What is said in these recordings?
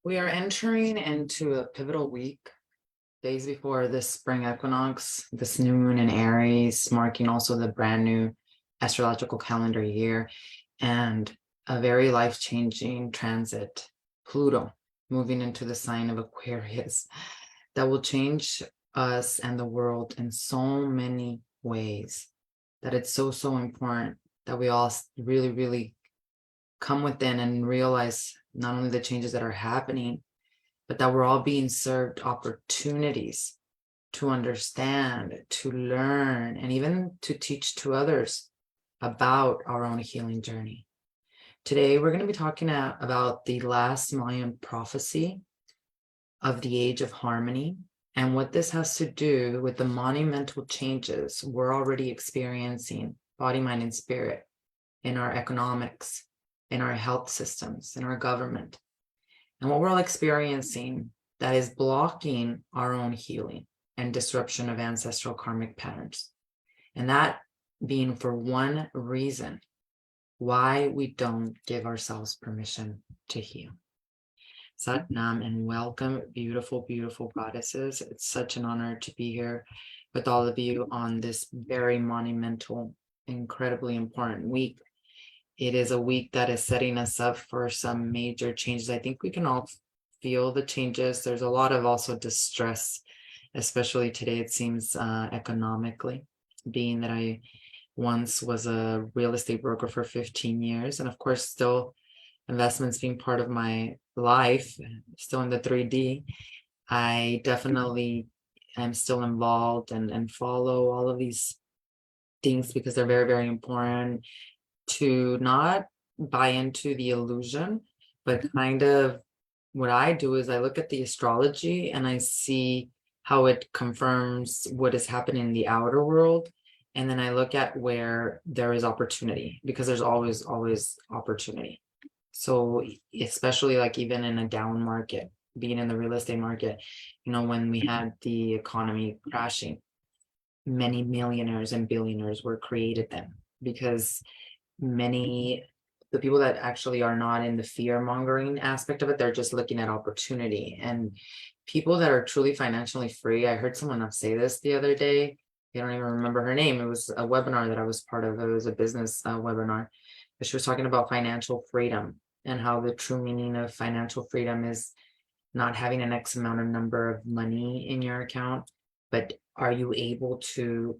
We are entering into a pivotal week, days before this spring equinox, this new moon in Aries, marking also the brand new astrological calendar year, and a very life-changing transit, Pluto, moving into the sign of Aquarius, that will change us and the world in so many ways, that it's so important that we all really come within and realize not only the changes that are happening, but that we're all being served opportunities to understand, to learn, and even to teach to others about our own healing journey. Today, we're going to be talking about the last Mayan prophecy of the age of harmony and what this has to do with the monumental changes we're already experiencing, body, mind, and spirit, in our economics, in our health systems, in our government, and what we're all experiencing that is blocking our own healing and disruption of ancestral karmic patterns. And that being for one reason, why we don't give ourselves permission to heal. Sat Nam, and welcome, beautiful goddesses. It's such an honor to be here with all of you on this very monumental, incredibly important week. It is a week that is setting us up for some major changes. I think we can all feel the changes. There's a lot of also distress, especially today, it seems, economically, being that I once was a real estate broker for 15 years. And of course, still investments being part of my life, still in the 3D, I definitely am still involved and follow all of these things because they're very important, to not buy into the illusion, but kind of what I do is I look at the astrology and I see how it confirms what is happening in the outer world. And then I look at where there is opportunity, because there's always opportunity. So especially like even in a down market, being in the real estate market, when we had the economy crashing, many millionaires and billionaires were created then, because the people that actually are not in the fear mongering aspect of it, they're just looking at opportunity. And people that are truly financially free, I heard someone else say this the other day, I don't even remember her name. It was a webinar that I was part of. It was a business webinar, but she was talking about financial freedom and how the true meaning of financial freedom is not having an X amount of number of money in your account, but are you able to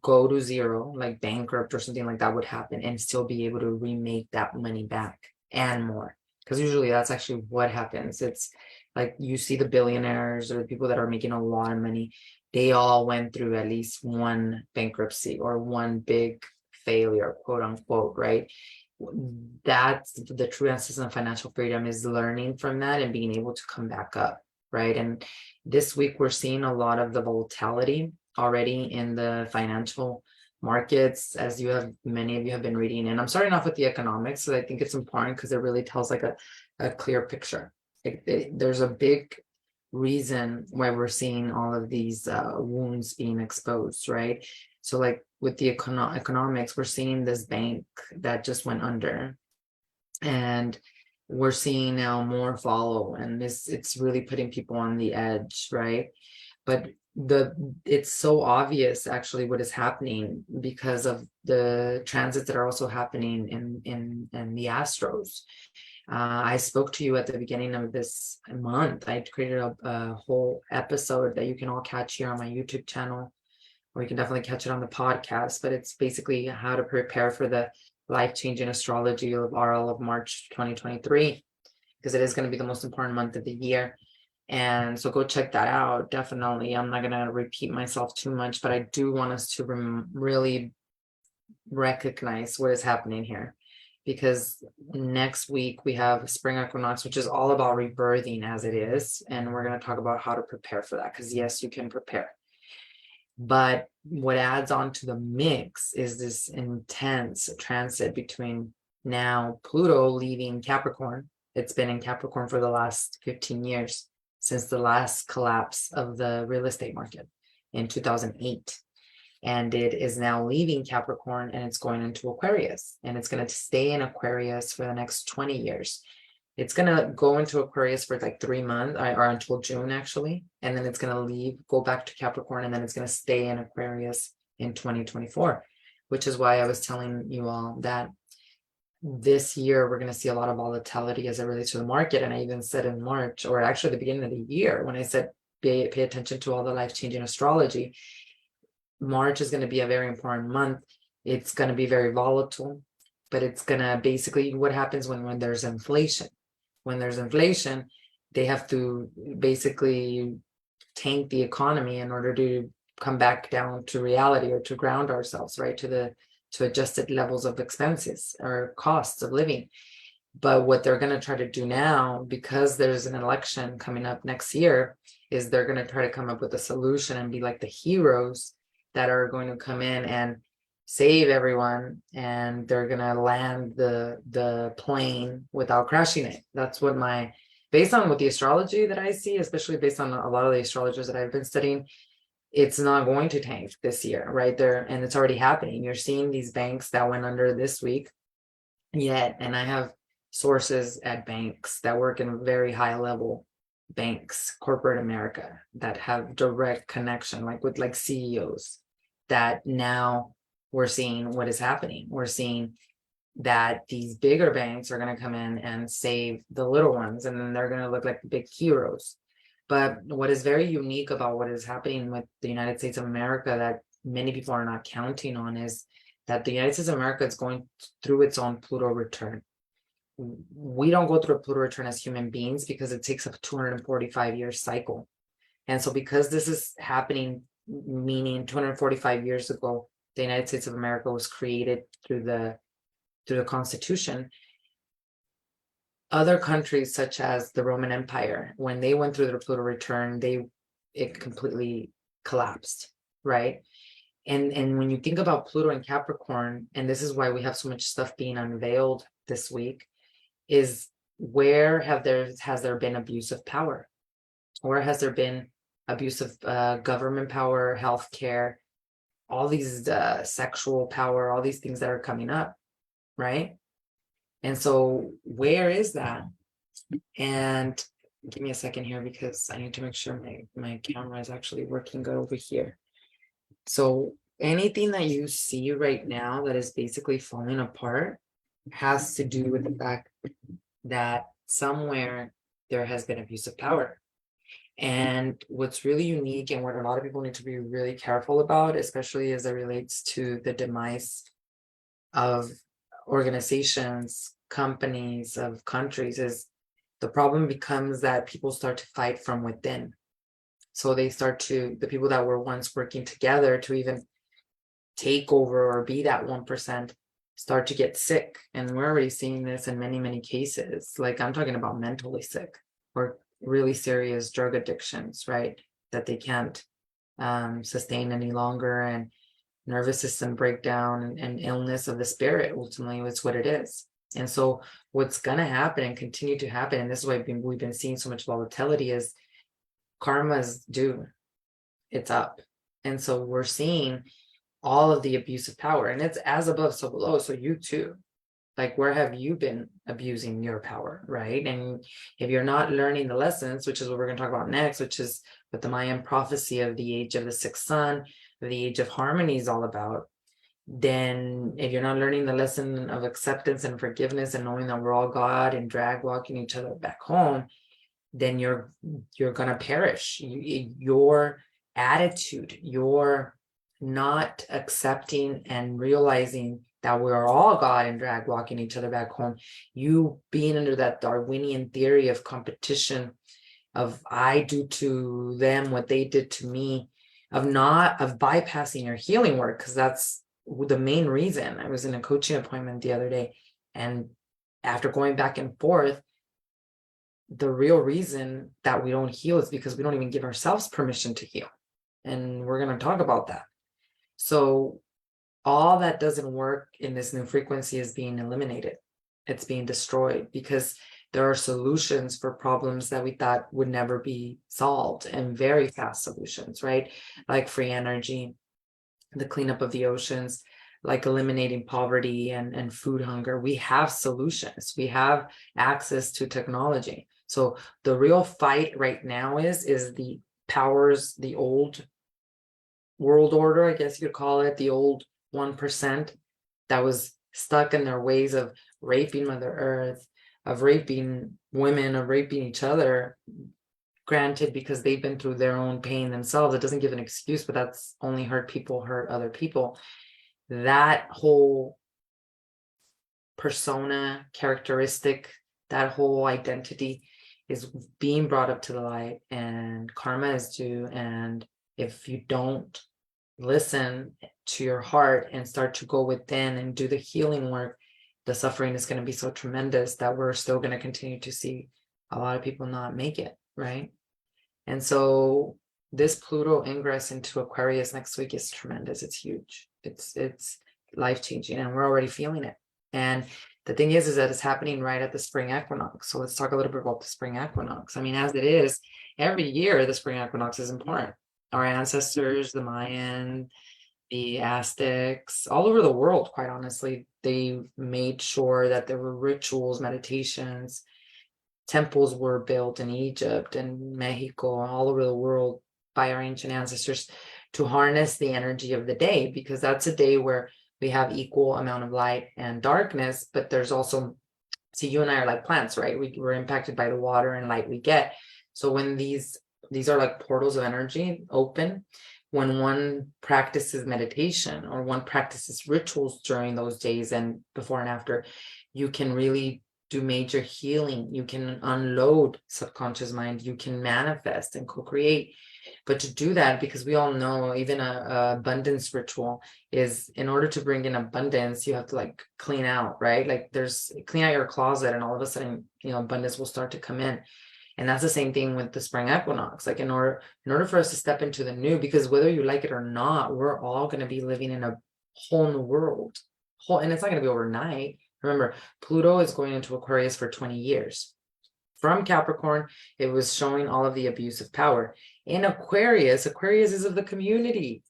go to zero, like bankrupt or something like that would happen, and still be able to remake that money back and more? Because usually that's actually what happens. It's like you see the billionaires or the people that are making a lot of money, they all went through at least one bankruptcy or one big failure, quote unquote, right? That's the true essence of financial freedom, is learning from that and being able to come back up, right? And this week we're seeing a lot of the volatility already in the financial markets, as many of you have been reading. And I'm starting off with the economics, so I think it's important because it really tells like a clear picture. There's a big reason why we're seeing all of these wounds being exposed, right? So like with the economics, we're seeing this bank that just went under, and we're seeing now more follow, and it's really putting people on the edge, right? But it's so obvious actually what is happening because of the transits that are also happening in the astros. I spoke to you at the beginning of this month. I created a whole episode that you can all catch here on my YouTube channel, or you can definitely catch it on the podcast, but it's basically how to prepare for the life-changing astrology of all of March 2023, because it is going to be the most important month of the year. And so go check that out. Definitely. I'm not going to repeat myself too much, but I do want us to really recognize what is happening here, because next week we have Spring Equinox, which is all about rebirthing as it is. And we're going to talk about how to prepare for that, because yes, you can prepare. But what adds on to the mix is this intense transit between now Pluto leaving Capricorn. It's been in Capricorn for the last 15 years, since the last collapse of the real estate market in 2008. And it is now leaving Capricorn and it's going into Aquarius, and it's going to stay in Aquarius for the next 20 years. It's going to go into Aquarius for like 3 months, or until June actually. And then it's going to leave, go back to Capricorn, and then it's going to stay in Aquarius in 2024, which is why I was telling you all that this year we're going to see a lot of volatility as it relates to the market. And I even said in March, or actually the beginning of the year, when I said pay attention to all the life-changing astrology, March is going to be a very important month. It's going to be very volatile, but it's going to basically, what happens when there's inflation? When there's inflation, they have to basically tank the economy in order to come back down to reality, or to ground ourselves, right, to adjusted levels of expenses or costs of living. But what they're going to try to do now, because there's an election coming up next year, is they're going to try to come up with a solution and be like the heroes that are going to come in and save everyone, and they're going to land the plane without crashing it. That's what based on what the astrology that I see, especially based on a lot of the astrologers that I've been studying, it's not going to tank this year, right there. And it's already happening. You're seeing these banks that went under this week yet. And I have sources at banks that work in very high level banks, corporate America, that have direct connection, like with like CEOs, that now we're seeing what is happening. We're seeing that these bigger banks are going to come in and save the little ones, and then they're going to look like the big heroes. But what is very unique about what is happening with the United States of America that many people are not counting on is that the United States of America is going through its own Pluto return. We don't go through a Pluto return as human beings because it takes a 245-year cycle. And so because this is happening, meaning 245 years ago, the United States of America was created through the Constitution. Other countries, such as the Roman Empire, when they went through their Pluto return, it completely collapsed, right? And when you think about Pluto and Capricorn, and this is why we have so much stuff being unveiled this week, is where has there been abuse of power? Where has there been abuse of government power, healthcare, all these sexual power, all these things that are coming up, right? And so where is that? And give me a second here, because I need to make sure my camera is actually working good over here. So anything that you see right now that is basically falling apart has to do with the fact that somewhere there has been abuse of power. And what's really unique, and what a lot of people need to be really careful about, especially as it relates to the demise of organizations, companies, of countries, is the problem becomes that people start to fight from within. So the people that were once working together to even take over or be that 1% start to get sick. And we're already seeing this in many, many cases. Like, I'm talking about mentally sick or really serious drug addictions, right? That they can't sustain any longer, and nervous system breakdown and illness of the spirit. Ultimately, it's what it is. And so what's going to happen and continue to happen, and this is why we've been seeing so much volatility, is karma's due. It's up. And so we're seeing all of the abuse of power, and it's as above, so below. So you too, like, where have you been abusing your power, right? And if you're not learning the lessons, which is what we're going to talk about next, which is what the Mayan prophecy of the age of the sixth sun, the age of harmony is all about, then if you're not learning the lesson of acceptance and forgiveness and knowing that we're all God and drag walking each other back home, then you're gonna perish. Your attitude, your not accepting and realizing that we're all God and drag walking each other back home, you being under that Darwinian theory of competition, of I do to them what they did to me, of bypassing your healing work, because that's the main reason. I was in a coaching appointment the other day, and after going back and forth, the real reason that we don't heal is because we don't even give ourselves permission to heal. And we're going to talk about that. So all that doesn't work in this new frequency is being eliminated. It's being destroyed, because there are solutions for problems that we thought would never be solved, and very fast solutions, right? Like free energy, the cleanup of the oceans, like eliminating poverty and food hunger. We have solutions. We have access to technology. So the real fight right now is the powers, the old world order, I guess you could call it, the old 1% that was stuck in their ways of raping Mother Earth, of raping women, of raping each other. Granted, because they've been through their own pain themselves, it doesn't give an excuse, but that's only hurt other people. That whole persona, characteristic, that whole identity is being brought up to the light, and karma is due. And if you don't listen to your heart and start to go within and do the healing work, the suffering is going to be so tremendous that we're still going to continue to see a lot of people not make it, right? And so this Pluto ingress into Aquarius next week is tremendous. It's huge. It's life-changing, and we're already feeling it. And the thing is that it's happening right at the spring equinox. So let's talk a little bit about the spring equinox. I mean, as it is, every year the spring equinox is important. Our ancestors, the Mayan, the Aztecs, all over the world, quite honestly, they made sure that there were rituals, meditations, temples were built in Egypt and Mexico, all over the world by our ancient ancestors to harness the energy of the day, because that's a day where we have equal amount of light and darkness, but there's also, see, you and I are like plants, right? We're impacted by the water and light we get. So when these are like portals of energy open, when one practices meditation or one practices rituals during those days and before and after, you can really do major healing. You can unload subconscious mind. You can manifest and co-create. But to do that, because we all know even a abundance ritual is, in order to bring in abundance, you have to like clean out, right? Like clean out your closet, and all of a sudden, abundance will start to come in. And that's the same thing with the spring equinox. Like in order for us to step into the new, because whether you like it or not, we're all going to be living in a whole new world. And it's not going to be overnight. Remember, Pluto is going into Aquarius for 20 years. From Capricorn, it was showing all of the abuse of power. In Aquarius is of the community.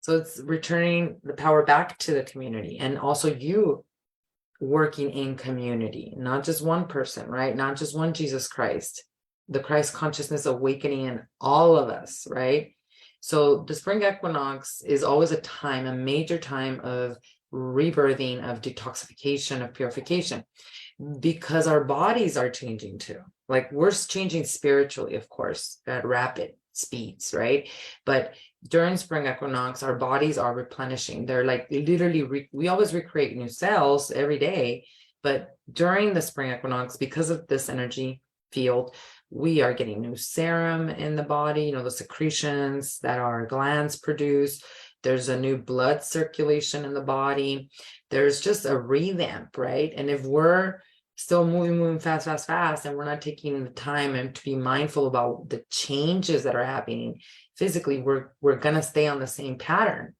So it's returning the power back to the community. And also you working in community, not just one person, right? Not just one Jesus Christ. The Christ consciousness awakening in all of us, right? So the spring equinox is always a major time of rebirthing, of detoxification, of purification, because our bodies are changing too. Like we're changing spiritually, of course, at rapid speeds, right? But during spring equinox, our bodies are replenishing. They're like literally, we always recreate new cells every day, but during the spring equinox, because of this energy field, we are getting new serum in the body, the secretions that our glands produce. There's a new blood circulation in the body. There's just a revamp, right? And if we're still moving fast, and we're not taking the time and to be mindful about the changes that are happening physically, we're going to stay on the same pattern.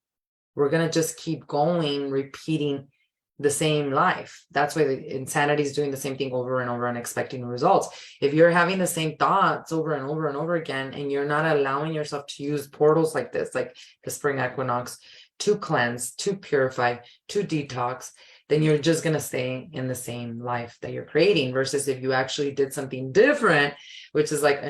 We're going to just keep going, repeating the same life. That's why the insanity is doing the same thing over and over and expecting results. If you're having the same thoughts over and over and over again, and you're not allowing yourself to use portals like this, like the spring equinox, to cleanse, to purify, to detox, then you're just going to stay in the same life that you're creating. Versus if you actually did something different, which is like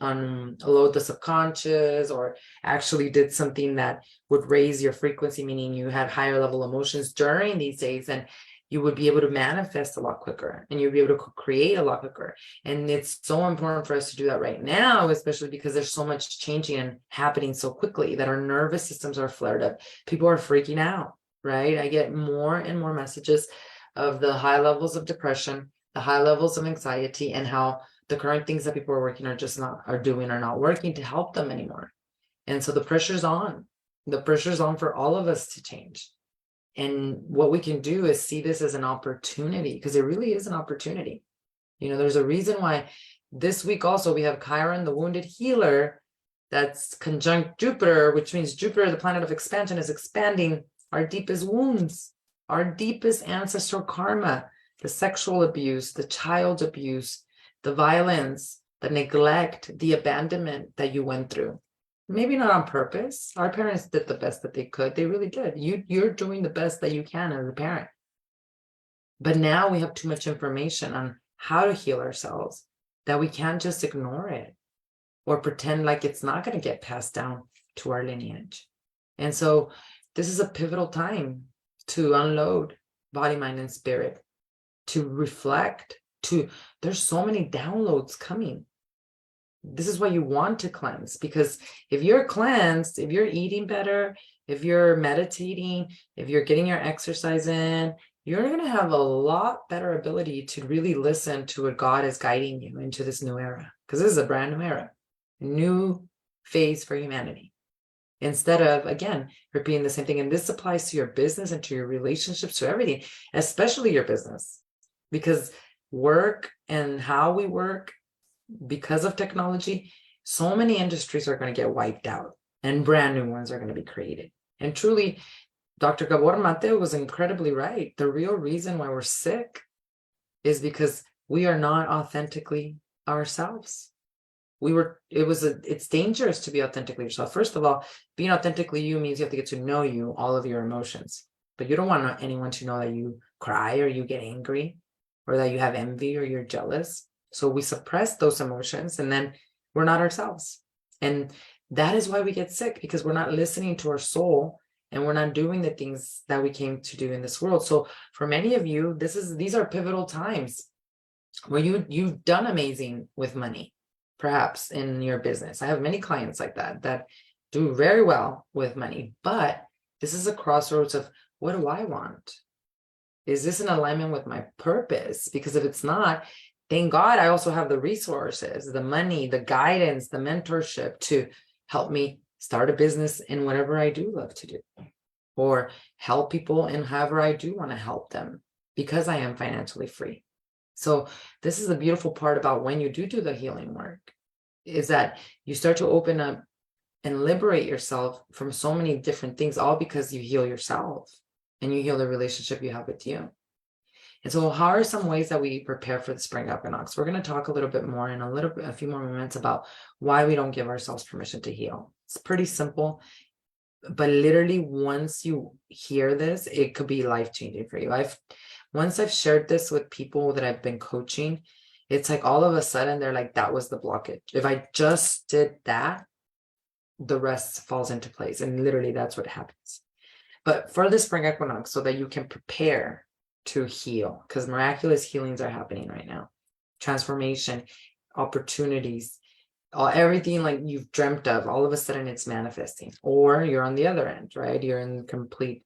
unload the subconscious, or actually did something that would raise your frequency, meaning you had higher level emotions during these days, and you would be able to manifest a lot quicker, and you'll be able to create a lot quicker. And it's so important for us to do that right now, especially because there's so much changing and happening so quickly that our nervous systems are flared up. People are freaking out, right? I get more and more messages of the high levels of depression, the high levels of anxiety, and how the current things that people are working are not working to help them anymore. And so the pressure's on. The pressure's on for all of us to change. And what we can do is see this as an opportunity, because it really is an opportunity. There's a reason why this week also we have Chiron, the wounded healer, that's conjunct Jupiter, which means Jupiter, the planet of expansion, is expanding our deepest wounds, our deepest ancestral karma, the sexual abuse, the child abuse, the violence, the neglect, the abandonment that you went through. Maybe not on purpose. Our parents did the best that they could. They really did. You're doing the best that you can as a parent. But now we have too much information on how to heal ourselves that we can't just ignore it or pretend like it's not going to get passed down to our lineage. And so this is a pivotal time to unload body, mind, and spirit, to reflect, there's so many downloads coming. This is why you want to cleanse, because if you're cleansed, if you're eating better, if you're meditating, if you're getting your exercise in, you're going to have a lot better ability to really listen to what God is guiding you into this new era, because this is a brand new era, a new phase for humanity. Instead of, again, repeating the same thing. And this applies to your business and to your relationships, to everything, especially your business, because work and how we work, because of technology, so many industries are going to get wiped out and brand new ones are going to be created. And truly, Dr. Gabor Mate was incredibly right. The real reason why we're sick is because we are not authentically ourselves. It's dangerous to be authentically yourself. First of all, being authentically you means you have to get to know you, all of your emotions. But you don't want anyone to know that you cry or you get angry or that you have envy or you're jealous. So we suppress those emotions and then we're not ourselves. And that is why we get sick, because we're not listening to our soul and we're not doing the things that we came to do in this world. So for many of you, these are pivotal times where you've done amazing with money, perhaps in your business. I have many clients like that do very well with money, but this is a crossroads of, what do I want? Is this in alignment with my purpose? Because if it's not, thank God I also have the resources, the money, the guidance, the mentorship to help me start a business in whatever I do love to do, or help people in however I do want to help them, because I am financially free. So this is the beautiful part about when you do the healing work, is that you start to open up and liberate yourself from so many different things, all because you heal yourself and you heal the relationship you have with you. And so how are some ways that we prepare for the spring equinox? We're going to talk a little bit more in a few more moments about why we don't give ourselves permission to heal. It's pretty simple, but literally once you hear this, it could be life-changing for you. Once I've shared this with people that I've been coaching, it's like all of a sudden they're like, that was the blockage. If I just did that, the rest falls into place. And literally that's what happens. But for the spring equinox, so that you can prepare to heal, because miraculous healings are happening right now. Transformation, opportunities, everything like you've dreamt of, all of a sudden it's manifesting. Or you're on the other end, right? You're in complete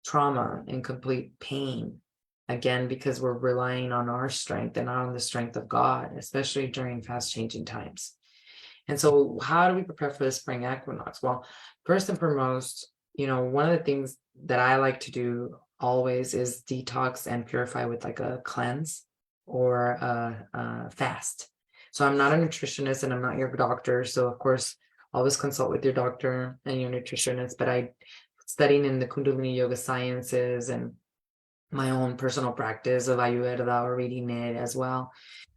trauma and complete pain. Again, because we're relying on our strength and not on the strength of God, especially during fast changing times. And so how do we prepare for the spring equinox? Well, first and foremost, one of the things that I like to do always is detox and purify with like a cleanse or a fast. So I'm not a nutritionist and I'm not your doctor. So of course, always consult with your doctor and your nutritionist, but I studying in the Kundalini yoga sciences and my own personal practice of Ayurveda or reading it as well.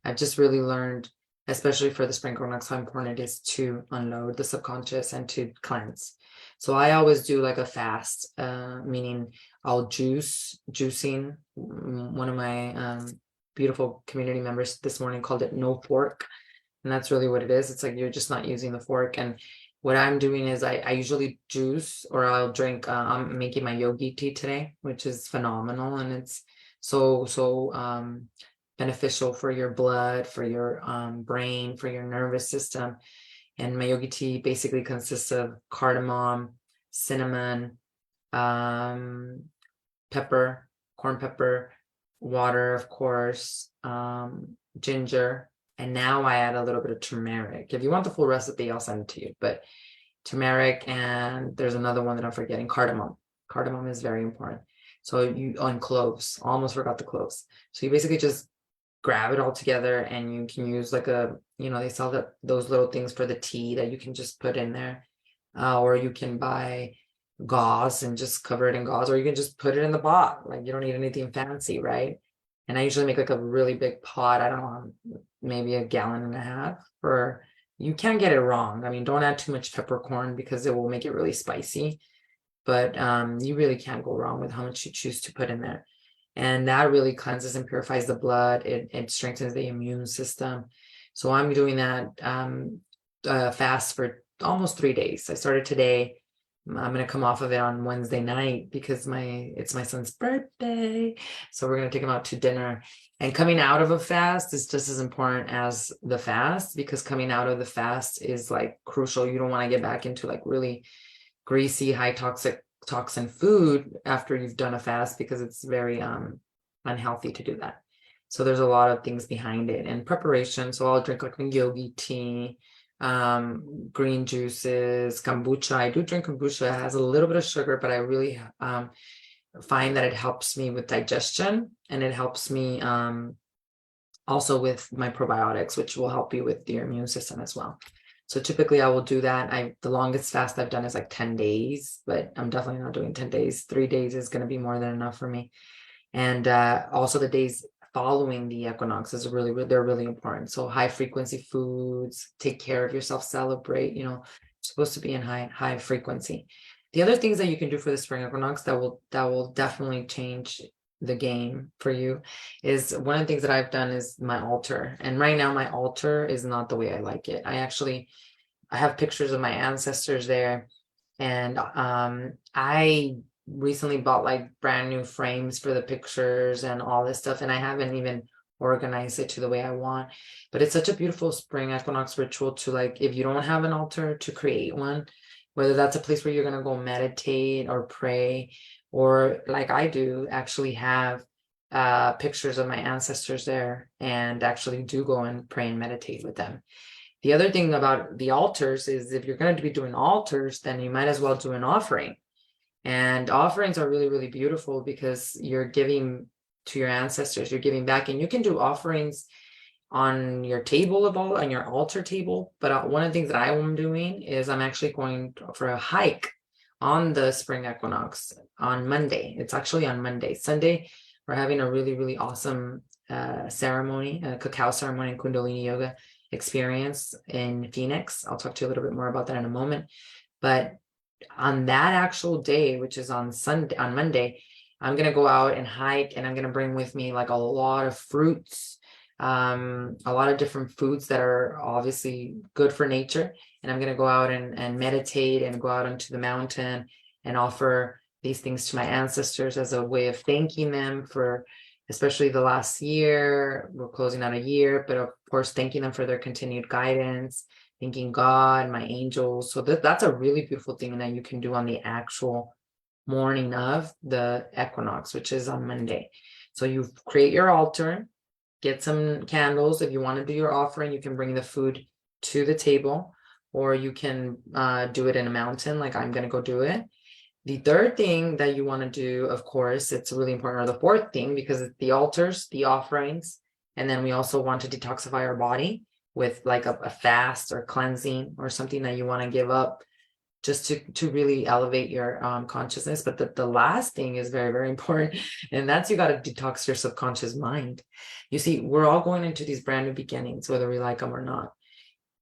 I've just really learned, especially for the spring equinox, how important it is to unload the subconscious and to cleanse. So I always do like a fast, meaning I'll juicing. One of my beautiful community members this morning called it no fork. And that's really what it is. It's like you're just not using the fork. And what I'm doing is I usually juice, or I'll drink, I'm making my yogi tea today, which is phenomenal. And it's so beneficial for your blood, for your brain, for your nervous system. And my yogi tea basically consists of cardamom, cinnamon, pepper, corn pepper, water, of course, ginger. And now I add a little bit of turmeric. If you want the full recipe, I'll send it to you. But turmeric, and there's another one that I'm forgetting, cardamom. Cardamom is very important. So on cloves, almost forgot the cloves. So you basically just grab it all together, and you can use like they sell those little things for the tea that you can just put in there. Or you can buy gauze and just cover it in gauze, or you can just put it in the pot. Like you don't need anything fancy, right? And I usually make like a really big pot. I don't know, maybe 1.5 gallons for you can't get it wrong. I mean, don't add too much peppercorn because it will make it really spicy. But you really can't go wrong with how much you choose to put in there. And that really cleanses and purifies the blood. It strengthens the immune system. So I'm doing that fast for almost 3 days. I started today. I'm going to come off of it on Wednesday night because it's my son's birthday. So we're going to take him out to dinner. And coming out of a fast is just as important as the fast, because coming out of the fast is like crucial. You don't want to get back into like really greasy, high toxin food after you've done a fast, because it's very unhealthy to do that. So there's a lot of things behind it and preparation. So I'll drink like yogi tea, green juices, kombucha. I do drink kombucha. It has a little bit of sugar, but I really find that it helps me with digestion, and it helps me also with my probiotics, which will help you with your immune system as well. So typically I will do that. The longest fast I've done is like 10 days, but I'm definitely not doing 10 days. 3 days is going to be more than enough for me. And also the days following the equinox is they're really important. So high frequency foods, take care of yourself, celebrate, supposed to be in high frequency. The other things that you can do for the spring equinox that will definitely change the game for you is, one of the things that I've done is my altar. And right now my altar is not the way I like it. I have pictures of my ancestors there, and I recently bought like brand new frames for the pictures and all this stuff, and I haven't even organized it to the way I want. But it's such a beautiful spring equinox ritual to, like, if you don't have an altar, to create one, whether that's a place where you're going to go meditate or pray, or like I do, actually have pictures of my ancestors there and actually do go and pray and meditate with them. The other thing about the altars is, if you're going to be doing altars, then you might as well do an offering. And offerings are really, really beautiful because you're giving to your ancestors, you're giving back. And you can do offerings on your table on your altar table. But one of the things that I am doing is I'm actually going for a hike on the spring equinox on Monday. It's actually on Monday. Sunday, we're having a really, really awesome ceremony, a cacao ceremony and Kundalini yoga experience in Phoenix. I'll talk to you a little bit more about that in a moment. But on that actual day, which is on Monday, I'm going to go out and hike, and I'm going to bring with me like a lot of fruits, a lot of different foods that are obviously good for nature. And I'm going to go out and meditate and go out into the mountain and offer these things to my ancestors as a way of thanking them for, especially the last year. We're closing out a year, but of course, thanking them for their continued guidance, thanking God, my angels. So that's a really beautiful thing that you can do on the actual morning of the equinox, which is on Monday. So you create your altar, get some candles. If you want to do your offering, you can bring the food to the table, or you can do it in a mountain, like I'm going to go do it. The third thing that you want to do, of course, it's really important, or the fourth thing, because it's the altars, the offerings, and then we also want to detoxify our body with like a fast or cleansing or something that you want to give up just to really elevate your consciousness. But the last thing is very, very important, and that's, you got to detox your subconscious mind. You see, we're all going into these brand new beginnings, whether we like them or not.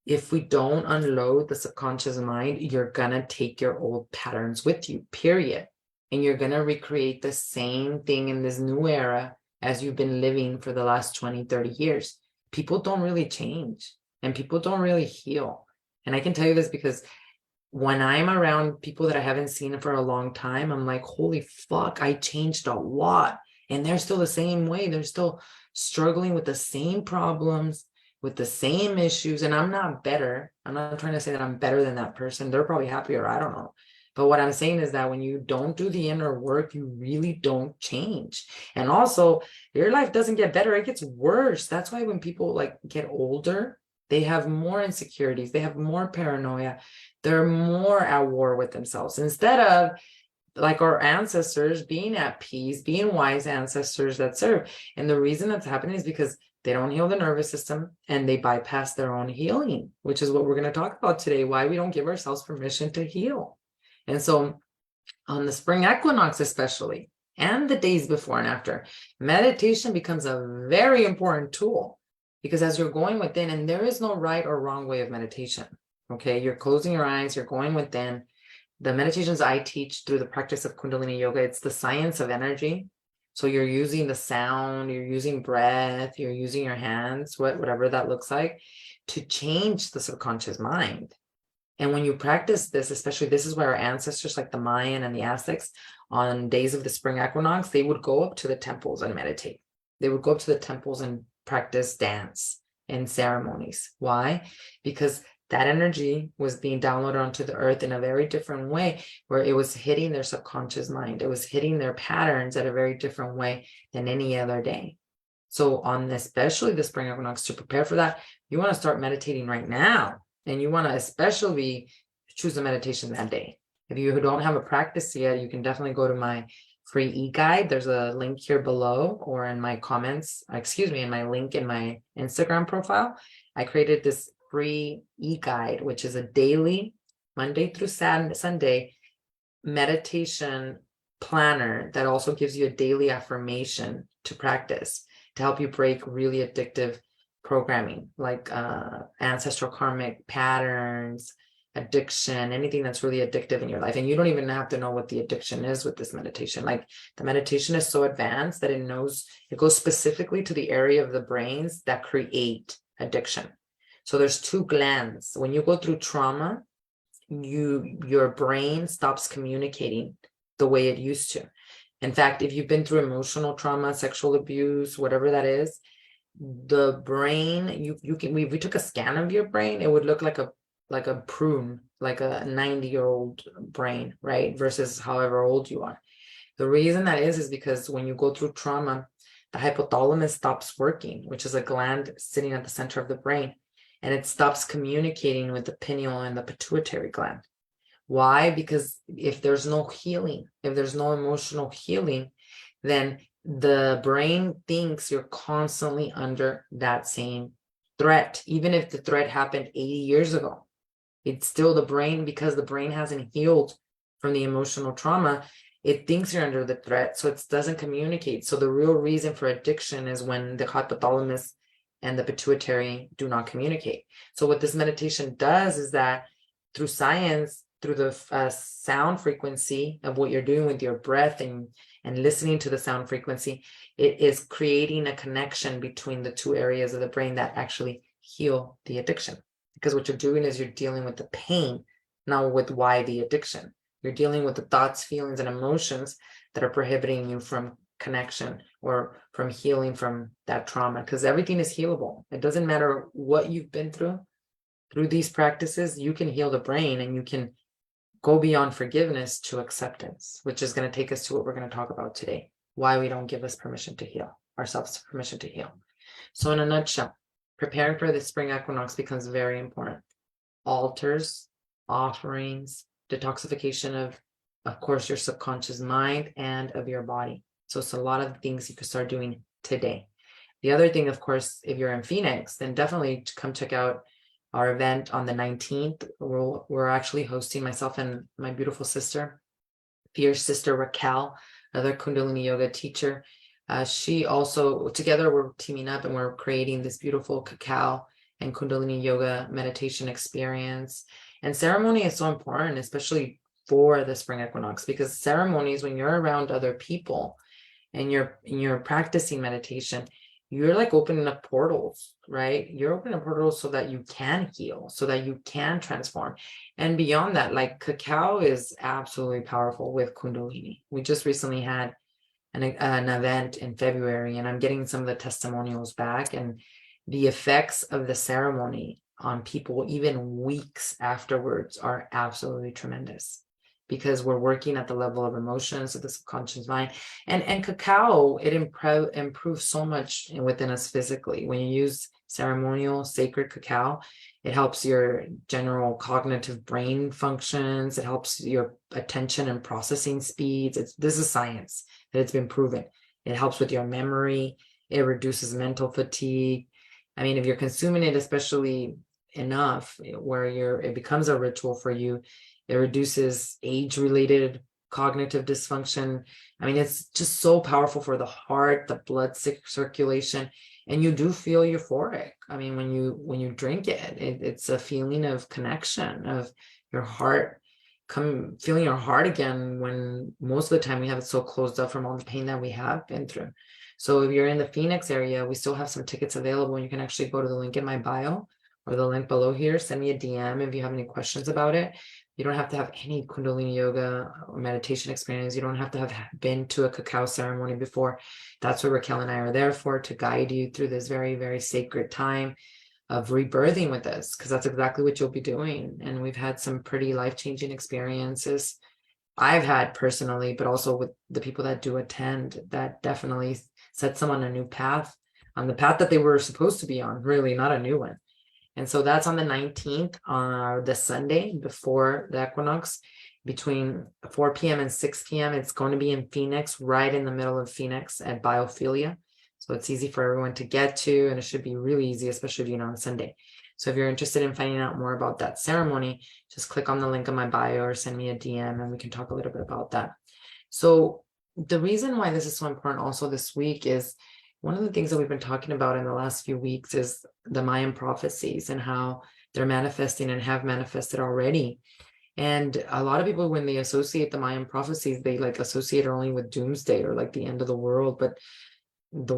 If we don't unload the subconscious mind, you're going to take your old patterns with you, period. And you're going to recreate the same thing in this new era as you've been living for the last 20, 30 years. People don't really change, and people don't really heal. And I can tell you this because when I'm around people that I haven't seen for a long time, I'm like, holy fuck, I changed a lot. And they're still the same way. They're still struggling with the same problems, with the same issues. And I'm not better. I'm not trying to say that I'm better than that person. They're probably happier. I don't know. But what I'm saying is that when you don't do the inner work, you really don't change. And also, your life doesn't get better. It gets worse. That's why when people like get older, they have more insecurities. They have more paranoia. They're more at war with themselves, instead of like our ancestors being at peace, being wise ancestors that serve. And the reason that's happening is because they don't heal the nervous system, and they bypass their own healing, which is what we're going to talk about today, why we don't give ourselves permission to heal. And so on the spring equinox especially, and the days before and after, meditation becomes a very important tool, Because as you're going within, and there is no right or wrong way of meditation. Okay, you're closing your eyes, you're going within. The meditations I teach through the practice of Kundalini yoga, it's the science of energy. So you're using the sound, you're using breath, you're using your hands, whatever that looks like, to change the subconscious mind. And when you practice this, especially this is where our ancestors, like the Mayan and the Aztecs, on days of the spring equinox, they would go up to the temples and meditate. They would go up to the temples and practice dance and ceremonies. Why? Because that energy was being downloaded onto the earth in a very different way, where it was hitting their subconscious mind. It was hitting their patterns at a very different way than any other day. So on especially the spring equinox, to prepare for that, you want to start meditating right now. And you want to especially choose a meditation that day. If you don't have a practice yet, you can definitely go to my free e-guide. There's a link here below, or in my comments, in my link in my Instagram profile. I created this free e-guide, which is a daily, Monday through Sunday, meditation planner that also gives you a daily affirmation to practice to help you break really addictive programming, like ancestral karmic patterns, addiction, anything that's really addictive in your life. And you don't even have to know what the addiction is with this meditation. Like, the meditation is so advanced that it goes specifically to the area of the brains that create addiction. So there's two glands. When you go through trauma, your brain stops communicating the way it used to. In fact, if you've been through emotional trauma, sexual abuse, whatever that is, the brain, if we took a scan of your brain, it would look like a prune, like a 90-year-old brain, right? Versus however old you are. The reason that is because when you go through trauma, the hypothalamus stops working, which is a gland sitting at the center of the brain, and it stops communicating with the pineal and the pituitary gland. Why? Because if there's no healing, if there's no emotional healing, then the brain thinks you're constantly under that same threat. Even if the threat happened 80 years ago, it's still the brain, because the brain hasn't healed from the emotional trauma. It thinks you're under the threat, so it doesn't communicate. So the real reason for addiction is when the hypothalamus and the pituitary do not communicate. So what this meditation does is that through science, through the sound frequency of what you're doing with your breath and listening to the sound frequency, it is creating a connection between the two areas of the brain that actually heal the addiction. Because what you're doing is you're dealing with the pain, not with why the addiction. You're dealing with the thoughts, feelings, and emotions that are prohibiting you from connection or from healing from that trauma, because everything is healable. It doesn't matter what you've been through. Through these practices, you can heal the brain, and you can go beyond forgiveness to acceptance, which is going to take us to what we're going to talk about today, why we don't give us permission to heal, ourselves permission to heal. So in a nutshell, preparing for the spring equinox becomes very important. Altars, offerings, detoxification of course, your subconscious mind and of your body. So it's a lot of things you can start doing today. The other thing, of course, if you're in Phoenix, then definitely come check out our event on the 19th. We're actually hosting, myself and my beautiful sister, fierce sister Raquel, another Kundalini yoga teacher. She also, together we're teaming up and we're creating this beautiful cacao and Kundalini yoga meditation experience. And ceremony is so important, especially for the spring equinox, because ceremonies, when you're around other people and you're practicing meditation, you're like opening up portals, right? You're opening up portals so that you can heal, so that you can transform. And beyond that, like, cacao is absolutely powerful with Kundalini. We just recently had an event in February, and I'm getting some of the testimonials back, and the effects of the ceremony on people, even weeks afterwards, are absolutely tremendous. Because we're working at the level of emotions, of the subconscious mind. And cacao, it improves so much within us physically. When you use ceremonial, sacred cacao, it helps your general cognitive brain functions. It helps your attention and processing speeds. This is science that it's been proven. It helps with your memory. It reduces mental fatigue. I mean, if you're consuming it, especially enough, where it becomes a ritual for you, it reduces age-related cognitive dysfunction. I mean, it's just so powerful for the heart, the blood circulation. and you do feel euphoric. I mean, when you drink it, it's a feeling of connection, of your heart feeling your heart again, when most of the time we have it so closed up from all the pain that we have been through. So if you're in the Phoenix area, we still have some tickets available, and you can actually go to the link in my bio or the link below here. Send me a DM if you have any questions about it. You don't have to have any Kundalini yoga or meditation experience. You don't have to have been to a cacao ceremony before. That's what Raquel and I are there for, to guide you through this very, very sacred time of rebirthing with us, because that's exactly what you'll be doing. And we've had some pretty life-changing experiences I've had personally, but also with the people that do attend, that definitely sets them on a new path, on the path that they were supposed to be on, really, not a new one. And so that's on the 19th, the Sunday before the equinox, between 4 p.m. and 6 p.m. It's going to be in Phoenix, right in the middle of Phoenix at Biophilia. So it's easy for everyone to get to, and it should be really easy, especially if you're on Sunday. So if you're interested in finding out more about that ceremony, just click on the link in my bio or send me a DM and we can talk a little bit about that. So the reason why this is so important also this week is one of the things that we've been talking about in the last few weeks is the Mayan prophecies and how they're manifesting and have manifested already. And a lot of people, when they associate the Mayan prophecies, they like associate it only with doomsday or like the end of the world. But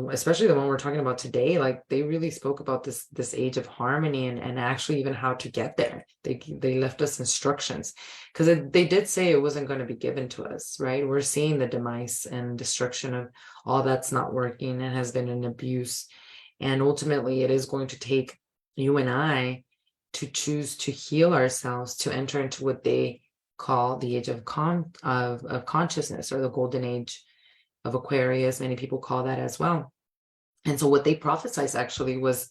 especially the one we're talking about today, like they really spoke about this age of harmony and actually even how to get there. They left us instructions, because they did say it wasn't going to be given to us, right? We're seeing the demise and destruction of all that's not working and has been an abuse, and ultimately it is going to take you and I to choose to heal ourselves, to enter into what they call the age of consciousness, or the golden age of Aquarius. Many people call that as well. And so what they prophesized actually was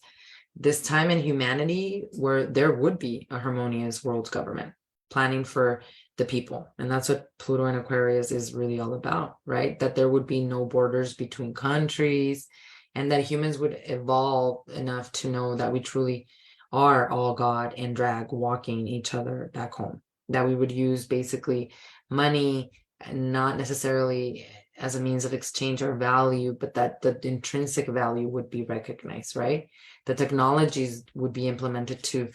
this time in humanity where there would be a harmonious world government planning for the people. And that's what Pluto and Aquarius is really all about, right? That there would be no borders between countries, and that humans would evolve enough to know that we truly are all God and drag walking each other back home. That we would use basically money, and not necessarily as a means of exchange or value, but that the intrinsic value would be recognized, right? The technologies would be implemented to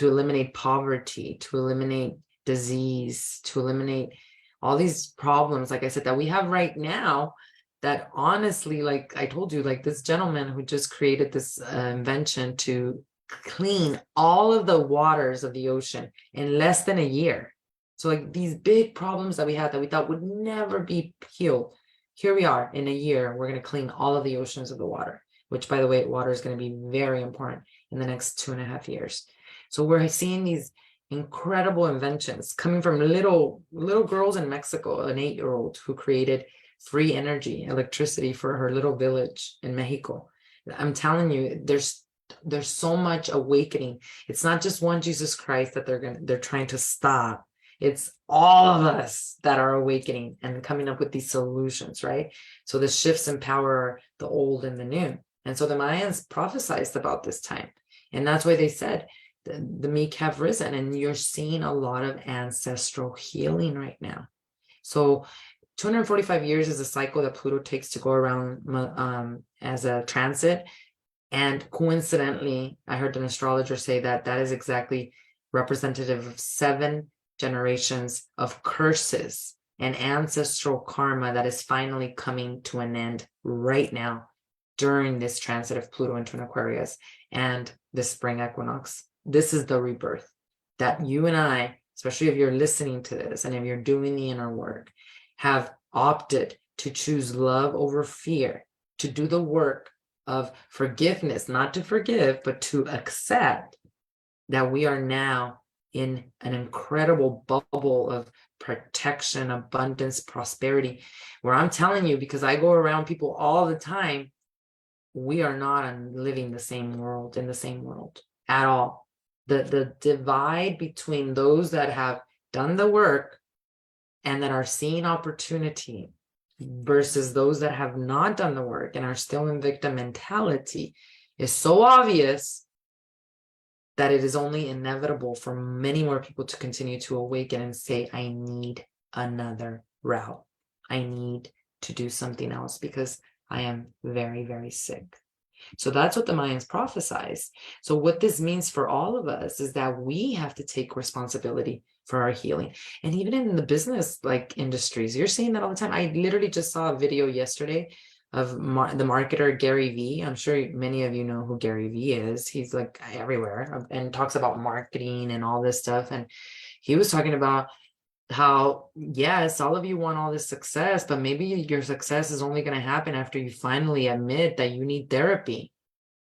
eliminate poverty, to eliminate disease, to eliminate all these problems, like I said, that we have right now, that honestly, like I told you, like this gentleman who just created this invention to clean all of the waters of the ocean in less than a year. So like these big problems that we had that we thought would never be healed, here we are in a year, we're going to clean all of the oceans of the water, which by the way, water is going to be very important in the next 2.5 years. So we're seeing these incredible inventions coming from little girls in Mexico, an 8-year-old who created free energy, electricity for her little village in Mexico. I'm telling you, there's so much awakening. It's not just one Jesus Christ that they're trying to stop. It's all of us that are awakening and coming up with these solutions, right? So the shifts in power are the old and the new. And so the Mayans prophesized about this time. And that's why they said the meek have risen. And you're seeing a lot of ancestral healing right now. So 245 years is a cycle that Pluto takes to go around as a transit. And coincidentally, I heard an astrologer say that is exactly representative of 7 generations of curses and ancestral karma that is finally coming to an end right now during this transit of Pluto into Aquarius and the spring equinox. This is the rebirth that you and I, especially if you're listening to this and if you're doing the inner work, have opted to choose love over fear, to do the work of forgiveness, not to forgive, but to accept that we are now in an incredible bubble of protection, abundance, prosperity, where I'm telling you, because I go around people all the time, we are not living in the same world at all. The divide between those that have done the work and that are seeing opportunity versus those that have not done the work and are still in victim mentality is so obvious that it is only inevitable for many more people to continue to awaken and say, I need another route. I need to do something else because I am very, very sick. So that's what the Mayans prophesize. So what this means for all of us is that we have to take responsibility for our healing. And even in the business like industries, you're seeing that all the time. I literally just saw a video yesterday of the marketer Gary Vee. I'm sure many of you know who Gary Vee is. He's like everywhere and talks about marketing and all this stuff. And he was talking about how, yes, all of you want all this success, but maybe your success is only going to happen after you finally admit that you need therapy,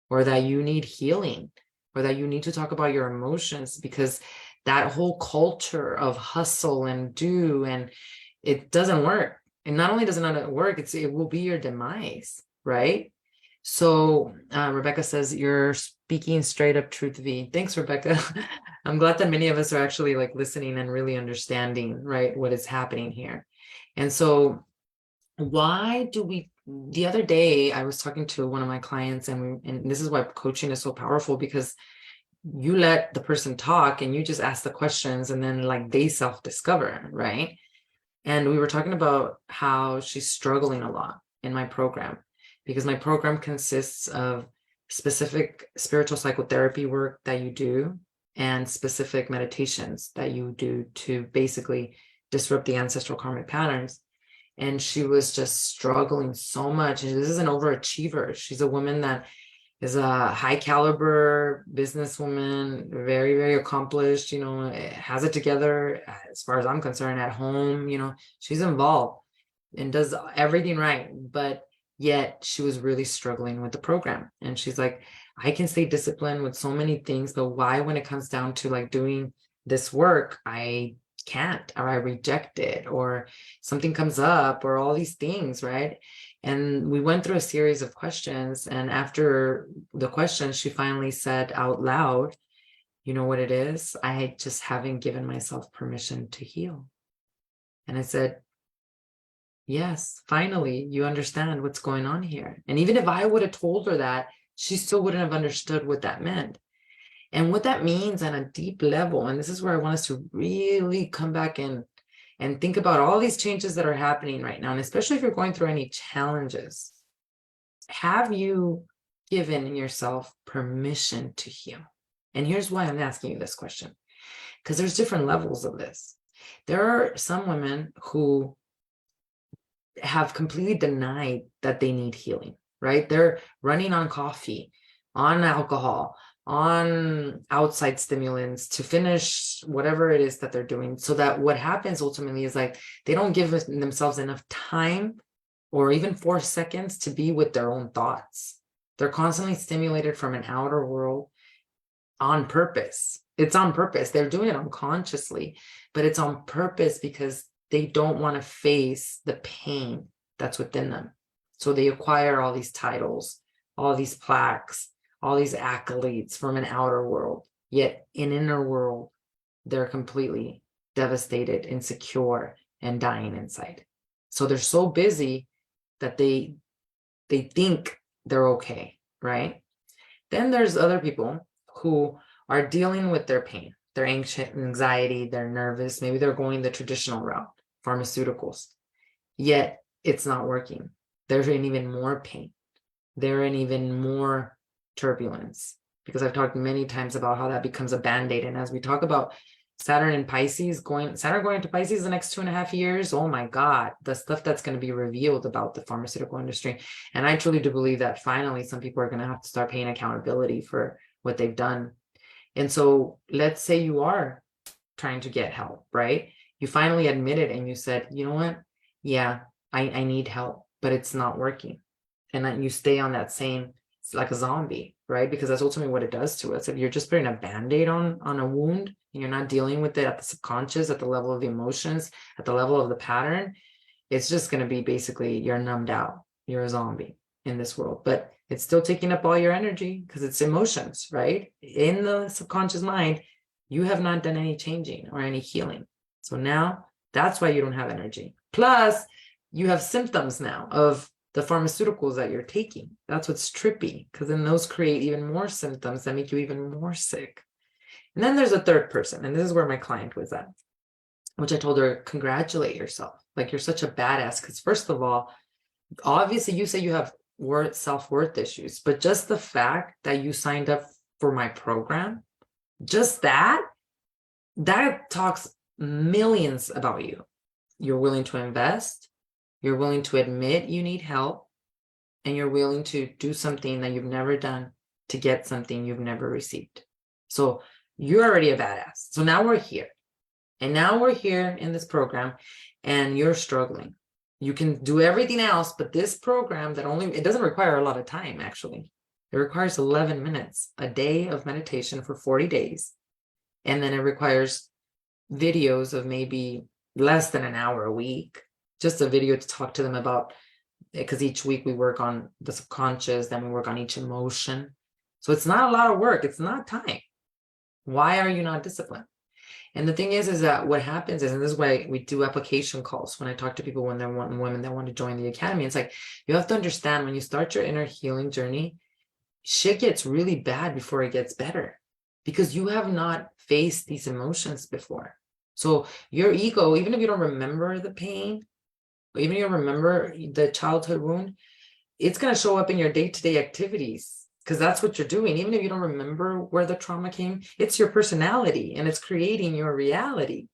or that you need healing, or that you need to talk about your emotions, because that whole culture of hustle and do, and it doesn't work. And not only does it not work, it will be your demise, right? So Rebecca says, you're speaking straight up truth, V. Thanks, Rebecca. I'm glad that many of us are actually like listening and really understanding, right, what is happening here. And so why do we, the other day I was talking to one of my clients, and this is why coaching is so powerful, because you let the person talk and you just ask the questions, and then like they self-discover, right? And we were talking about how she's struggling a lot in my program, because my program consists of specific spiritual psychotherapy work that you do and specific meditations that you do to basically disrupt the ancestral karmic patterns. And she was just struggling so much. And this is an overachiever. She's a woman that is a high caliber businesswoman, very, very accomplished, has it together as far as I'm concerned at home, she's involved and does everything right. But yet she was really struggling with the program. And she's like, I can stay disciplined with so many things, but why, when it comes down to like doing this work, I can't, or I reject it, or something comes up, or all these things, right? And we went through a series of questions, and after the questions, she finally said out loud, you know what it is? I just haven't given myself permission to heal. And I said, yes, finally, you understand what's going on here. And even if I would have told her that, she still wouldn't have understood what that meant. And what that means on a deep level, and this is where I want us to really come back in and think about all these changes that are happening right now, and especially if you're going through any challenges, have you given yourself permission to heal? And here's why I'm asking you this question, because there's different levels of this. There are some women who have completely denied that they need healing, right? They're running on coffee, on alcohol, on outside stimulants to finish whatever it is that they're doing, so that what happens ultimately is like they don't give themselves enough time or even 4 seconds to be with their own thoughts. They're constantly stimulated from an outer world on purpose. It's on purpose. They're doing it unconsciously, but it's on purpose because they don't want to face the pain that's within them. So they acquire all these titles, all these plaques, all these accolades from an outer world, yet in inner world, they're completely devastated, insecure, and dying inside. So they're so busy that they think they're okay, right? Then there's other people who are dealing with their pain, their anxiety, they're nervous, maybe they're going the traditional route, pharmaceuticals, yet it's not working. They're in even more pain. They're in even more turbulence, because I've talked many times about how that becomes a band-aid. And as we talk about Saturn and Pisces, Saturn going into Pisces the next 2.5 years, oh my God, the stuff that's going to be revealed about the pharmaceutical industry. And I truly do believe that finally some people are going to have to start paying accountability for what they've done. And so let's say you are trying to get help, right? You finally admit it and you said, you know what? Yeah, I need help, but it's not working. And then you stay on that same, it's like a zombie, right? Because that's ultimately what it does to us. If you're just putting a band-aid on a wound and you're not dealing with it at the subconscious, at the level of the emotions, at the level of the pattern, it's just going to be basically you're numbed out. You're a zombie in this world, but it's still taking up all your energy because it's emotions, right? In the subconscious mind, you have not done any changing or any healing. So now that's why you don't have energy. Plus, you have symptoms now of the pharmaceuticals that you're taking. That's what's trippy, because then those create even more symptoms that make you even more sick. And then there's a third person, and this is where my client was at, which I told her, congratulate yourself. Like, you're such a badass, because first of all, obviously you say you have self-worth issues, but just the fact that you signed up for my program, just that talks millions about you. You're willing to invest, you're willing to admit you need help, and you're willing to do something that you've never done to get something you've never received. So you're already a badass. So now we're here. And now we're here in this program and you're struggling. You can do everything else, but this program it doesn't require a lot of time, actually. It requires 11 minutes a day of meditation for 40 days. And then it requires videos of maybe less than an hour a week, just a video to talk to them about, because each week we work on the subconscious, then we work on each emotion. So it's not a lot of work. It's not time. Why are you not disciplined? And the thing is that what happens is, and this is why we do application calls when I talk to people when they're women that want to join the academy, it's like, you have to understand when you start your inner healing journey, shit gets really bad before it gets better, because you have not faced these emotions before. So your ego, even if you don't remember the pain, even if you don't remember the childhood wound, it's going to show up in your day-to-day activities, because that's what you're doing. Even if you don't remember where the trauma came, it's your personality and it's creating your reality.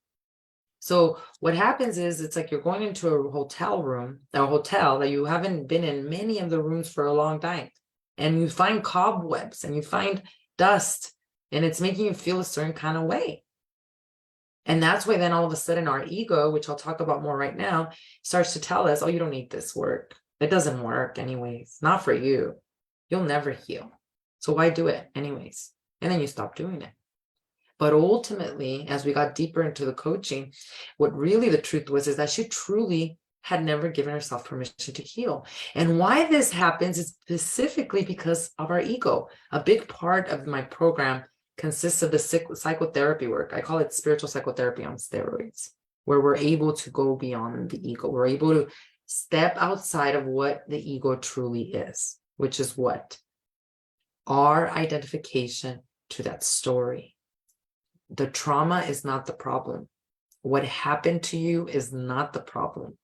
So what happens is, it's like you're going into a hotel room, a hotel that you haven't been in many of the rooms for a long time, and you find cobwebs and you find dust, and it's making you feel a certain kind of way. And that's why then all of a sudden our ego, which I'll talk about more right now, starts to tell us, oh, you don't need this work. It doesn't work anyways. Not for you. You'll never heal. So why do it anyways? And then you stop doing it. But ultimately, as we got deeper into the coaching, what really the truth was is that she truly had never given herself permission to heal. And why this happens is specifically because of our ego. A big part of my program consists of the psychotherapy work. I call it spiritual psychotherapy on steroids, where we're able to go beyond the ego. We're able to step outside of what the ego truly is, which is what? Our identification to that story. The trauma is not the problem. What happened to you is not the problem.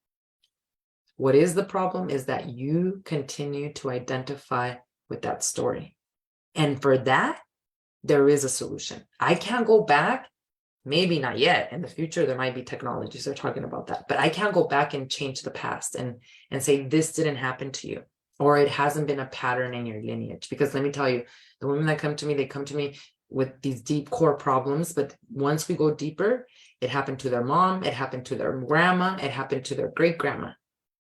What is the problem is that you continue to identify with that story. And for that, there is a solution. I can't go back, maybe not yet. In the future, there might be technologies that are talking about that, but I can't go back and change the past and say, this didn't happen to you, or it hasn't been a pattern in your lineage. Because let me tell you, the women that come to me, they come to me with these deep core problems, but once we go deeper, it happened to their mom, it happened to their grandma, it happened to their great grandma.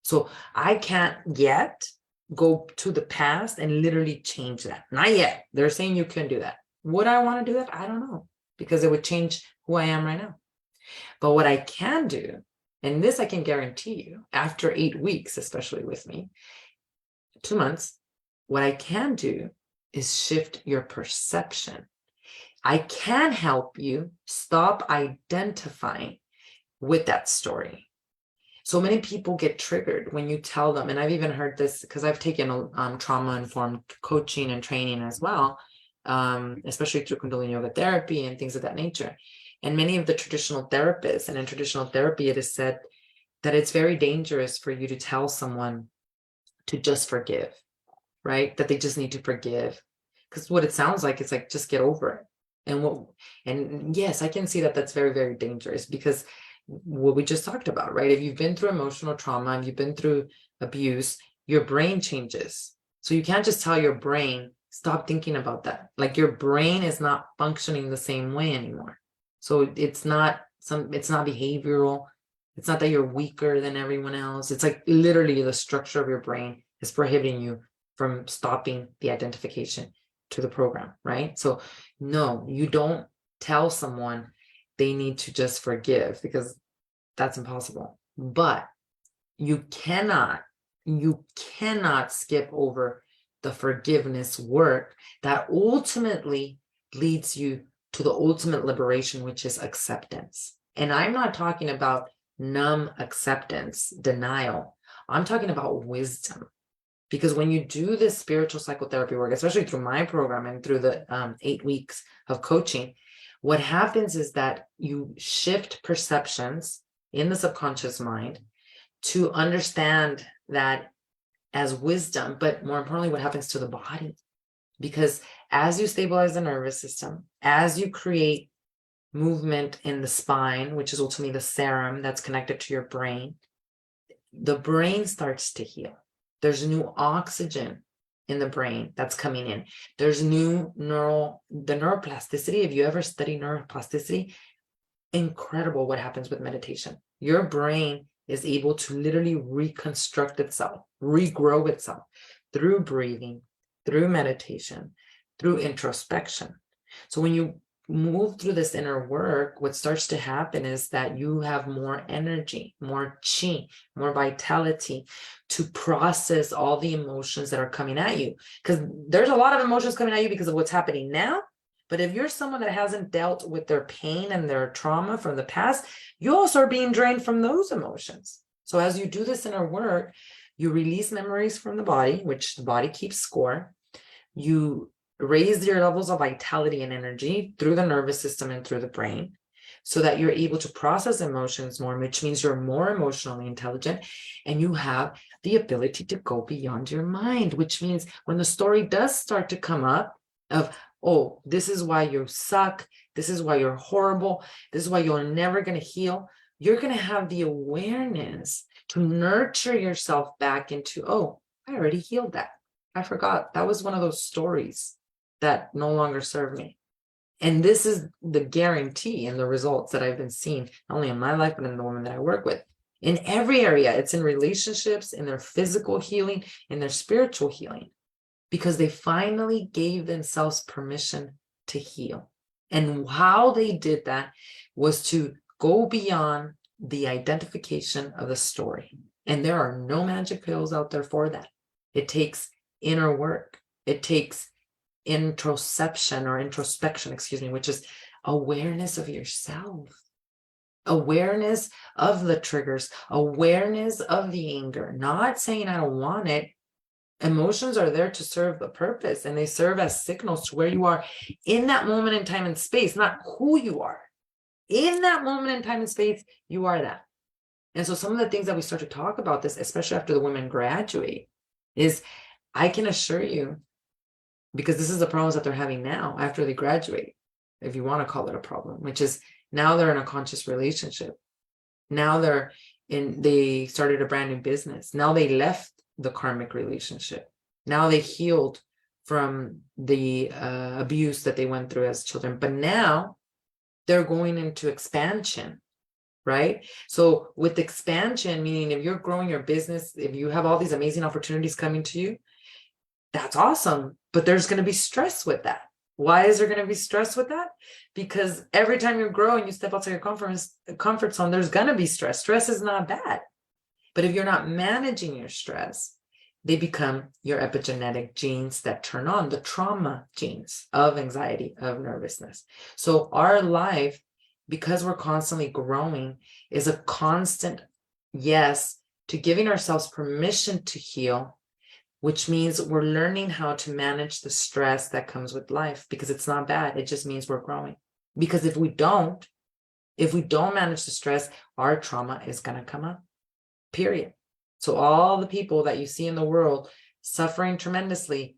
So I can't yet go to the past and literally change that. Not yet. They're saying you can do that. Would I want to do that? I don't know, because it would change who I am right now. But what I can do, and this I can guarantee you, after 8 weeks, especially with me, 2 months, what I can do is shift your perception. I can help you stop identifying with that story. So many people get triggered when you tell them, and I've even heard this because I've taken trauma-informed coaching and training as well, especially through Kundalini yoga therapy and things of that nature. And many of the traditional therapists, and in traditional therapy, it is said that it's very dangerous for you to tell someone to just forgive, right? That they just need to forgive. Because what it sounds like, it's like, just get over it. And yes, I can see that that's very, very dangerous, because what we just talked about, right? If you've been through emotional trauma, if you've been through abuse, your brain changes. So you can't just tell your brain, stop thinking about that. Like, your brain is not functioning the same way anymore. So it's not behavioral. It's not that you're weaker than everyone else. It's like literally the structure of your brain is prohibiting you from stopping the identification to the program, right? So no, you don't tell someone they need to just forgive, because that's impossible. But you cannot skip over the forgiveness work that ultimately leads you to the ultimate liberation, which is acceptance. And I'm not talking about numb acceptance, denial. I'm talking about wisdom. Because when you do this spiritual psychotherapy work, especially through my program and through the 8 weeks of coaching, what happens is that you shift perceptions in the subconscious mind to understand that as wisdom, but more importantly, what happens to the body. Because as you stabilize the nervous system, as you create movement in the spine, which is ultimately the serum that's connected to your brain, the brain starts to heal. There's new oxygen in the brain that's coming in. There's the neuroplasticity. If you ever study neuroplasticity, incredible what happens with meditation. Your brain is able to literally reconstruct itself, regrow itself through breathing, through meditation, through introspection. So when you move through this inner work, what starts to happen is that you have more energy, more chi, more vitality to process all the emotions that are coming at you. Because there's a lot of emotions coming at you because of what's happening now. But if you're someone that hasn't dealt with their pain and their trauma from the past, you also are being drained from those emotions. So as you do this inner work, you release memories from the body, which the body keeps score. You raise your levels of vitality and energy through the nervous system and through the brain so that you're able to process emotions more, which means you're more emotionally intelligent and you have the ability to go beyond your mind, which means when the story does start to come up of, oh, this is why you suck, this is why you're horrible, this is why you're never going to heal, you're going to have the awareness to nurture yourself back into, oh, I already healed that. I forgot. That was one of those stories that no longer serve me. And this is the guarantee and the results that I've been seeing, not only in my life, but in the women that I work with. In every area, it's in relationships, in their physical healing, in their spiritual healing, because they finally gave themselves permission to heal. And how they did that was to go beyond the identification of the story. And there are no magic pills out there for that. It takes inner work. It takes introspection, which is awareness of yourself, awareness of the triggers, awareness of the anger, not saying I don't want it. Emotions are there to serve a purpose, and they serve as signals to where you are in that moment in time and space, not who you are. In that moment in time and space, you are that. And so some of the things that we start to talk about this, especially after the women graduate, is I can assure you, because this is the problems that they're having now after they graduate, if you want to call it a problem, which is now they're in a conscious relationship. Now they started a brand new business. Now they left the karmic relationship. Now they healed from the abuse that they went through as children, but now they're going into expansion, right? So with expansion, meaning if you're growing your business, if you have all these amazing opportunities coming to you, that's awesome, but there's going to be stress with that. Why is there going to be stress with that? Because every time you grow and you step outside your comfort zone, there's going to be stress. Stress is not bad. But if you're not managing your stress, they become your epigenetic genes that turn on the trauma genes of anxiety, of nervousness. So our life, because we're constantly growing, is a constant yes to giving ourselves permission to heal, which means we're learning how to manage the stress that comes with life, because it's not bad. It just means we're growing. Because if we don't manage the stress, our trauma is going to come up, period. So all the people that you see in the world suffering tremendously,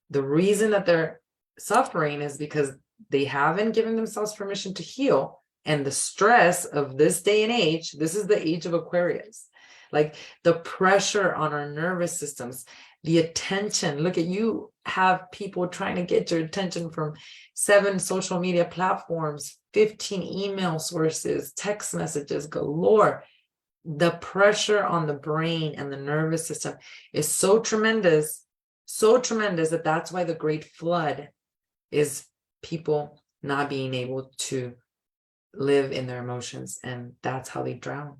the reason that they're suffering is because they haven't given themselves permission to heal. And the stress of this day and age, this is the age of Aquarius, like the pressure on our nervous systems, the attention. Look at you, have people trying to get your attention from 7 social media platforms, 15 email sources, text messages galore. The pressure on the brain and the nervous system is so tremendous that that's why the Great Flood is people not being able to live in their emotions, and that's how they drown.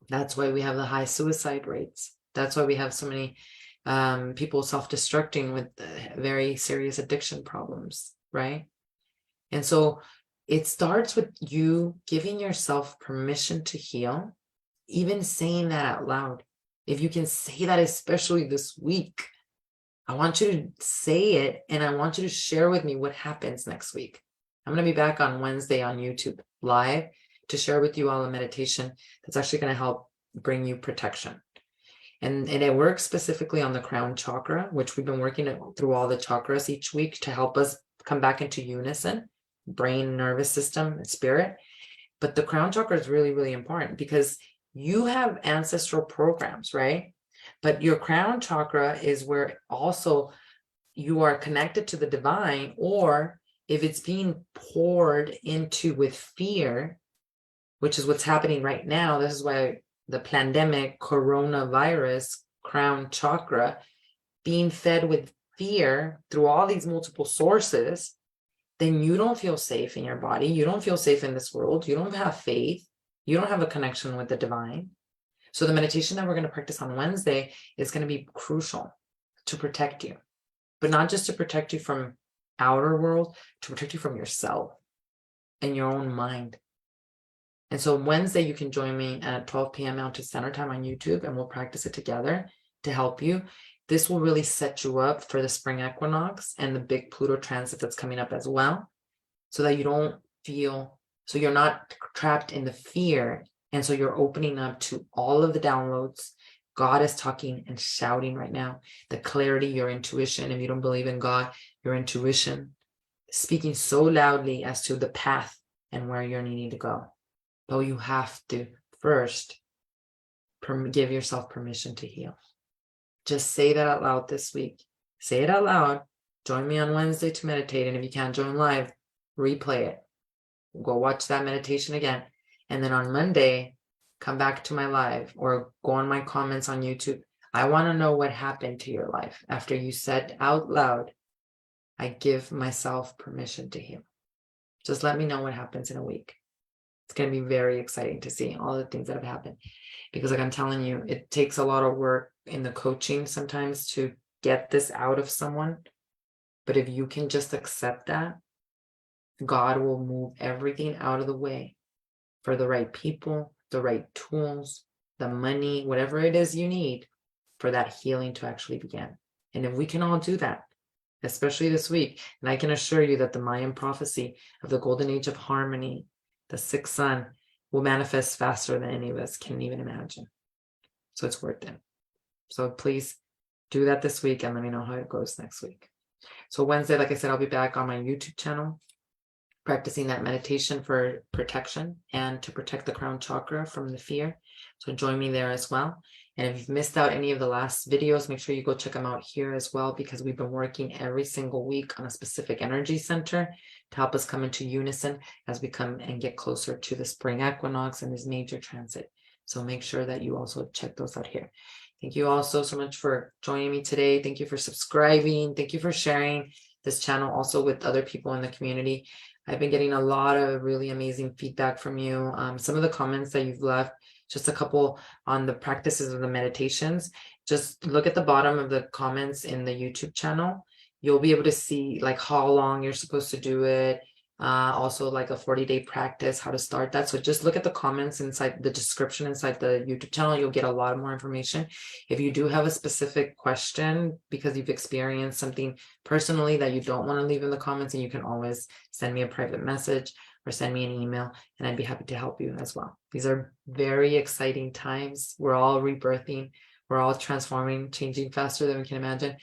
That's why we have the high suicide rates. That's why we have so many people self-destructing with very serious addiction problems, right? And so it starts with you giving yourself permission to heal, even saying that out loud. If you can say that, especially this week, I want you to say it, and I want you to share with me what happens next week. I'm going to be back on Wednesday on YouTube live to share with you all a meditation that's actually going to help bring you protection. And it works specifically on the crown chakra, which we've been working through all the chakras each week to help us come back into unison, brain, nervous system, and spirit. But the crown chakra is really, really important because you have ancestral programs, right? But your crown chakra is where also you are connected to the divine, or if it's being poured into with fear, which is what's happening right now. This is why the pandemic, coronavirus, crown chakra, being fed with fear through all these multiple sources, then you don't feel safe in your body. You don't feel safe in this world. You don't have faith. You don't have a connection with the divine. So the meditation that we're going to practice on Wednesday is going to be crucial to protect you, but not just to protect you from outer world, to protect you from yourself and your own mind. And so Wednesday, you can join me at 12 p.m. Mountain Standard Time on YouTube, and we'll practice it together to help you. This will really set you up for the spring equinox and the big Pluto transit that's coming up as well, so that you don't feel, so you're not trapped in the fear. And so you're opening up to all of the downloads. God is talking and shouting right now. The clarity, your intuition, if you don't believe in God, your intuition, speaking so loudly as to the path and where you're needing to go. But you have to first give yourself permission to heal. Just say that out loud this week. Say it out loud. Join me on Wednesday to meditate. And if you can't join live, replay it. Go watch that meditation again. And then on Monday, come back to my live or go on my comments on YouTube. I want to know what happened to your life after you said out loud, I give myself permission to heal. Just let me know what happens in a week. It's going to be very exciting to see all the things that have happened, because like I'm telling you, it takes a lot of work in the coaching sometimes to get this out of someone. But if you can just accept that, God will move everything out of the way for the right people, the right tools, the money, whatever it is you need for that healing to actually begin. And if we can all do that, especially this week, and I can assure you that the Mayan prophecy of the golden age of harmony, the sixth sun, will manifest faster than any of us can even imagine. So it's worth it. So please do that this week and let me know how it goes next week. So Wednesday, like I said, I'll be back on my YouTube channel practicing that meditation for protection and to protect the crown chakra from the fear. So join me there as well. And if you've missed out any of the last videos, make sure you go check them out here as well, because we've been working every single week on a specific energy center to help us come into unison as we come and get closer to the spring equinox and this major transit. So make sure that you also check those out here. Thank you all so much for joining me today. Thank you for subscribing. Thank you for sharing this channel also with other people in the community. I've been getting a lot of really amazing feedback from you. Some of the comments that you've left, just a couple on the practices of the meditations. Just look at the bottom of the comments in the YouTube channel. You'll be able to see like how long you're supposed to do it. Also like a 40-day practice, how to start that. So just look at the comments inside the description inside the YouTube channel. You'll get a lot more information. If you do have a specific question because you've experienced something personally that you don't want to leave in the comments, and you can always send me a private message or send me an email, and I'd be happy to help you as well. These are very exciting times. We're all rebirthing. We're all transforming, changing faster than we can imagine.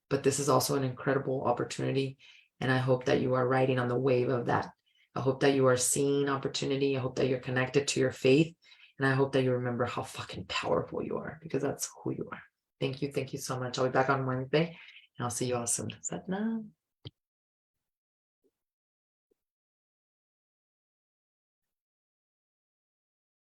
But this is also an incredible opportunity. And I hope that you are riding on the wave of that. I hope that you are seeing opportunity. I hope that you're connected to your faith. And I hope that you remember how fucking powerful you are, because that's who you are. Thank you. Thank you so much. I'll be back on Wednesday, and I'll see you all soon. Satnam.